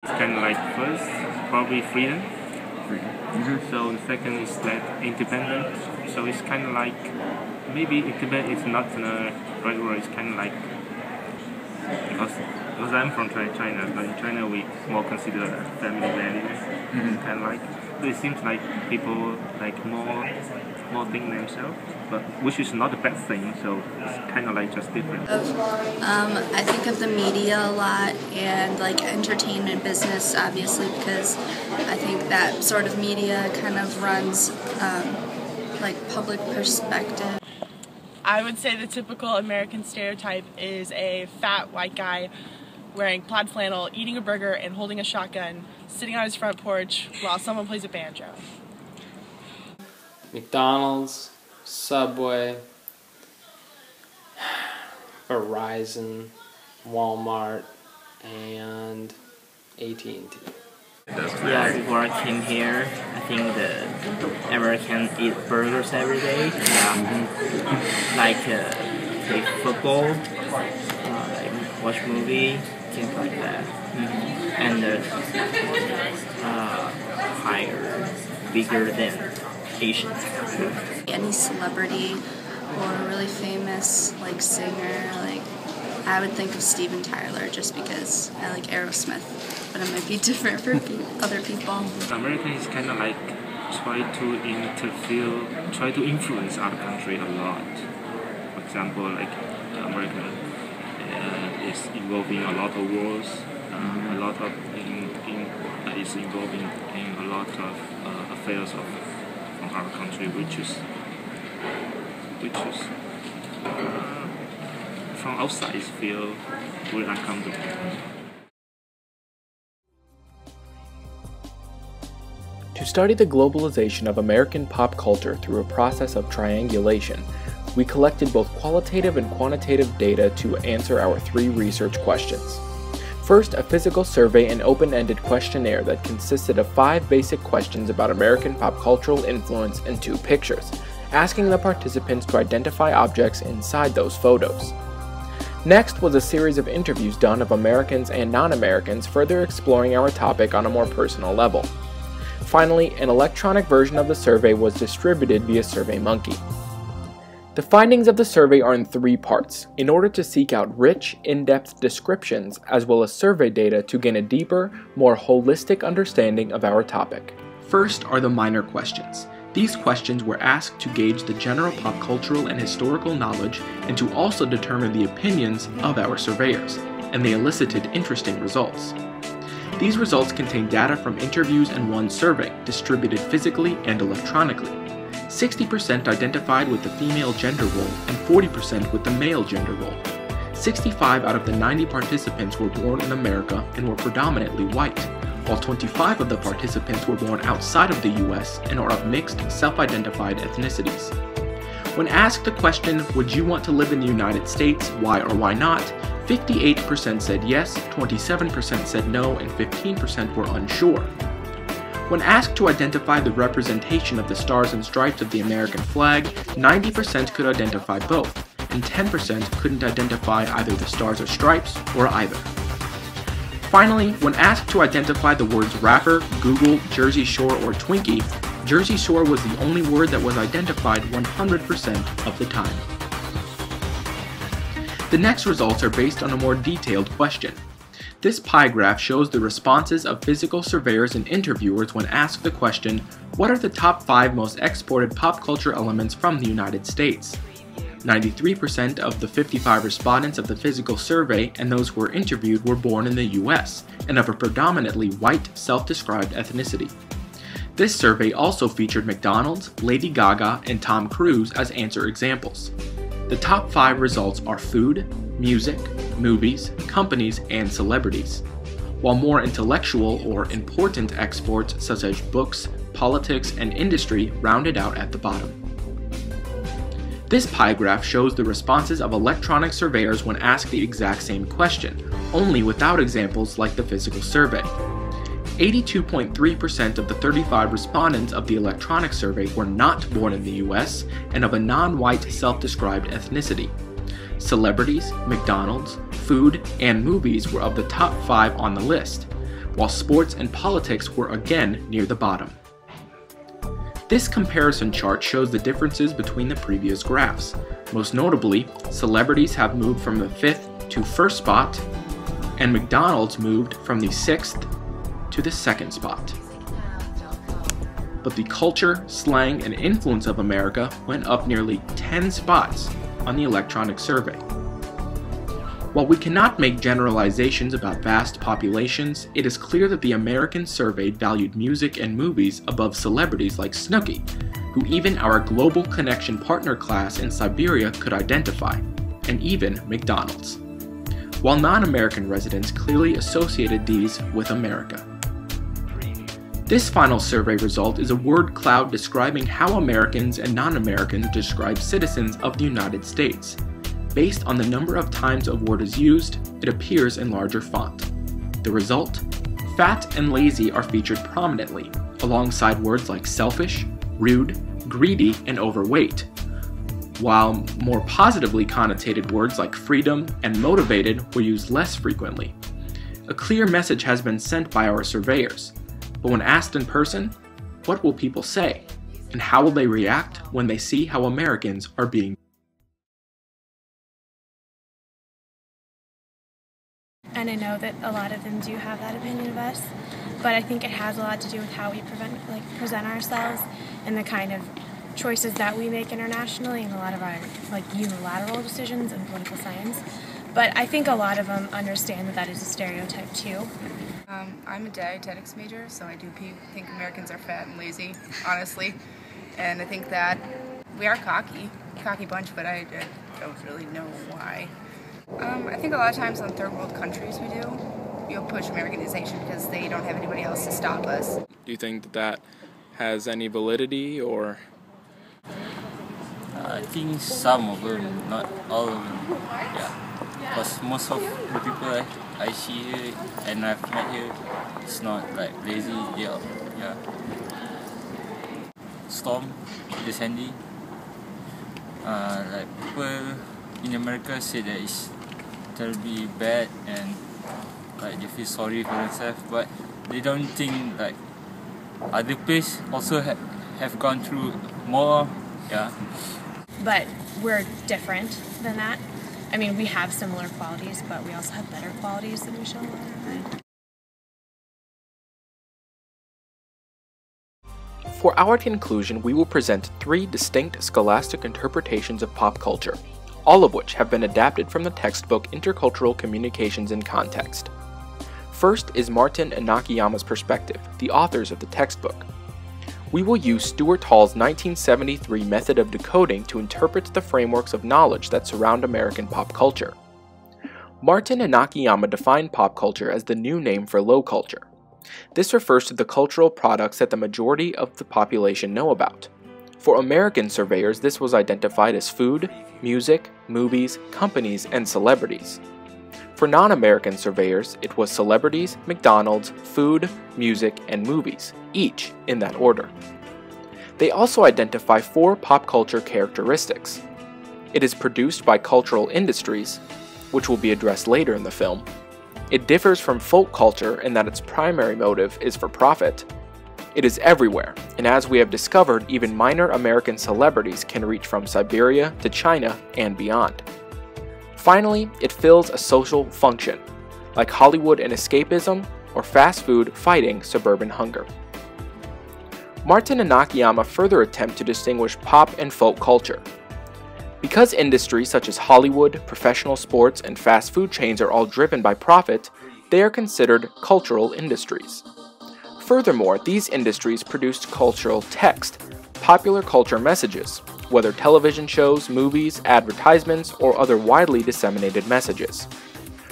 It's kind of like first, probably freedom. So the second is that independent. So it's kind of like, maybe independent is not the right word. It's kind of like, because I'm from China, but in China we more consider family values. Kind of like, so it seems like people like more think themselves, but which is not a bad thing. So it's kind of like just different. I think of the media a lot and like entertainment business, obviously, because I think that sort of media kind of runs like public perspective. I would say the typical American stereotype is a fat white guy wearing plaid flannel, eating a burger, and holding a shotgun, sitting on his front porch while someone plays a banjo. McDonald's, Subway, Verizon, Walmart, and AT&T. Yeah, before I came here, I think the Americans eat burgers every day. Yeah. Like play football, like watch movie, things like that. And higher, bigger than Asians. Any celebrity or a really famous like singer, like I would think of Steven Tyler just because I like Aerosmith, but it might be different for other people. Americans kind of like try to influence other country a lot. For example, like America is involving a lot of wars, a lot of is involving in a lot of affairs of our country, which is from outside feel very uncomfortable. To study the globalization of American pop culture through a process of triangulation, we collected both qualitative and quantitative data to answer our 3 research questions. First, a physical survey and open-ended questionnaire that consisted of 5 basic questions about American pop cultural influence and 2 pictures, asking the participants to identify objects inside those photos. Next was a series of interviews done of Americans and non-Americans, further exploring our topic on a more personal level. Finally, an electronic version of the survey was distributed via SurveyMonkey. The findings of the survey are in 3 parts, in order to seek out rich, in-depth descriptions as well as survey data to gain a deeper, more holistic understanding of our topic. First are the minor questions. These questions were asked to gauge the general pop cultural and historical knowledge and to also determine the opinions of our surveyors, and they elicited interesting results. These results contain data from interviews and one survey, distributed physically and electronically. 60% identified with the female gender role and 40% with the male gender role. 65 out of the 90 participants were born in America and were predominantly white, while 25 of the participants were born outside of the US and are of mixed, self-identified ethnicities. When asked the question, would you want to live in the United States, why or why not, 58% said yes, 27% said no, and 15% were unsure. When asked to identify the representation of the stars and stripes of the American flag, 90% could identify both, and 10% couldn't identify either the stars or stripes or either. Finally, when asked to identify the words rapper, Google, Jersey Shore, or Twinkie, Jersey Shore was the only word that was identified 100% of the time. The next results are based on a more detailed question. This pie graph shows the responses of physical surveyors and interviewers when asked the question, what are the top 5 most exported pop culture elements from the United States? 93% of the 55 respondents of the physical survey and those who were interviewed were born in the US and of a predominantly white, self-described ethnicity. This survey also featured McDonald's, Lady Gaga, and Tom Cruise as answer examples. The top 5 results are food, music, movies, companies, and celebrities, while more intellectual or important exports such as books, politics, and industry rounded out at the bottom. This pie graph shows the responses of electronic surveyors when asked the exact same question, only without examples like the physical survey. 82.3% of the 35 respondents of the electronic survey were not born in the US and of a non-white self-described ethnicity. Celebrities, McDonald's, food, and movies were of the top 5 on the list, while sports and politics were again near the bottom. This comparison chart shows the differences between the previous graphs. Most notably, celebrities have moved from the 5th to 1st spot, and McDonald's moved from the 6th to the 2nd spot. But the culture, slang, and influence of America went up nearly 10 spots on the electronic survey. While we cannot make generalizations about vast populations, it is clear that the American survey valued music and movies above celebrities like Snooki, who even our Global Connection partner class in Siberia could identify, and even McDonald's, while non-American residents clearly associated these with America. This final survey result is a word cloud describing how Americans and non-Americans describe citizens of the United States. Based on the number of times a word is used, it appears in larger font. The result? Fat and lazy are featured prominently, alongside words like selfish, rude, greedy, and overweight, while more positively connotated words like freedom and motivated were used less frequently. A clear message has been sent by our surveyors, but when asked in person, what will people say? And how will they react when they see how Americans are being? And I know that a lot of them do have that opinion of us, but I think it has a lot to do with how we present ourselves and the kind of choices that we make internationally and a lot of our unilateral decisions in political science. But I think a lot of them understand that that is a stereotype too. I'm a dietetics major, so I do think Americans are fat and lazy, honestly. And I think that we are cocky bunch, but I don't really know why. I think a lot of times in third world countries we'll push Americanization because they don't have anybody else to stop us. Do you think that has any validity, or? I think some of them, not all of them. Yeah, because most of the people I see here and I've met here, it's not like lazy. Yeah. Storm, this handy. Like people in America say that it's terribly bad and like they feel sorry for themselves, but they don't think like other places also have gone through more. Yeah. But we're different than that. I mean, we have similar qualities, but we also have better qualities that we show a lot of. For our conclusion, we will present 3 distinct scholastic interpretations of pop culture, all of which have been adapted from the textbook Intercultural Communications in Context. First is Martin and Nakayama's perspective, the authors of the textbook. We will use Stuart Hall's 1973 method of decoding to interpret the frameworks of knowledge that surround American pop culture. Martin and Nakayama define pop culture as the new name for low culture. This refers to the cultural products that the majority of the population know about. For American surveyors, this was identified as food, music, movies, companies, and celebrities. For non-American surveyors, it was celebrities, McDonald's, food, music, and movies, each in that order. They also identify 4 pop culture characteristics. It is produced by cultural industries, which will be addressed later in the film. It differs from folk culture in that its primary motive is for profit. It is everywhere, and as we have discovered, even minor American celebrities can reach from Siberia to China and beyond. Finally, it fills a social function, like Hollywood and escapism, or fast food fighting suburban hunger. Martin and Nakayama further attempt to distinguish pop and folk culture. Because industries such as Hollywood, professional sports, and fast food chains are all driven by profit, they are considered cultural industries. Furthermore, these industries produced cultural text, popular culture messages, whether television shows, movies, advertisements, or other widely disseminated messages.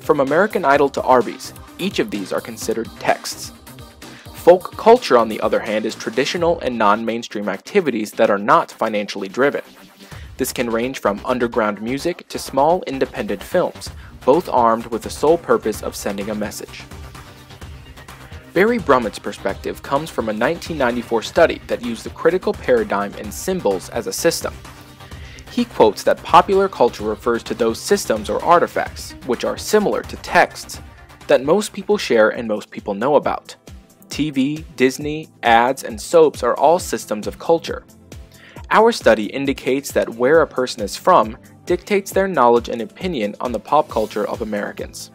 From American Idol to Arby's, each of these are considered texts. Folk culture, on the other hand, is traditional and non-mainstream activities that are not financially driven. This can range from underground music to small independent films, both armed with the sole purpose of sending a message. Barry Brummett's perspective comes from a 1994 study that used the critical paradigm and symbols as a system. He quotes that popular culture refers to those systems or artifacts, which are similar to texts, that most people share and most people know about. TV, Disney, ads, and soaps are all systems of culture. Our study indicates that where a person is from dictates their knowledge and opinion on the pop culture of Americans.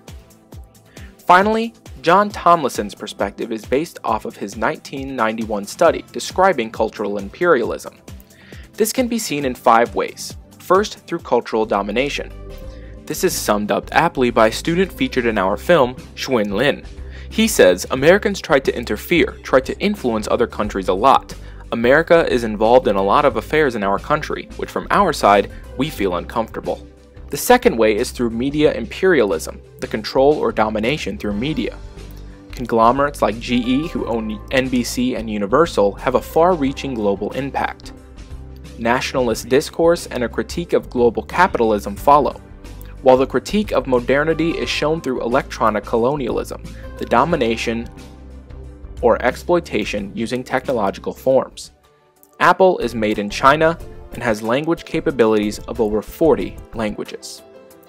Finally, John Tomlinson's perspective is based off of his 1991 study describing cultural imperialism. This can be seen in 5 ways. First, through cultural domination. This is summed up aptly by a student featured in our film, Xuan Lin. He says, Americans tried to interfere, tried to influence other countries a lot. America is involved in a lot of affairs in our country, which from our side, we feel uncomfortable. The second way is through media imperialism, the control or domination through media. Conglomerates like GE, who own NBC and Universal, have a far-reaching global impact. Nationalist discourse and a critique of global capitalism follow. While the critique of modernity is shown through electronic colonialism, the domination or exploitation using technological forms. Apple is made in China and has language capabilities of over 40 languages.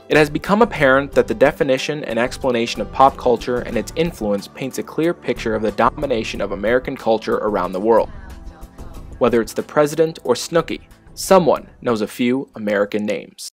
It has become apparent that the definition and explanation of pop culture and its influence paints a clear picture of the domination of American culture around the world. Whether it's the president or Snooki, someone knows a few American names.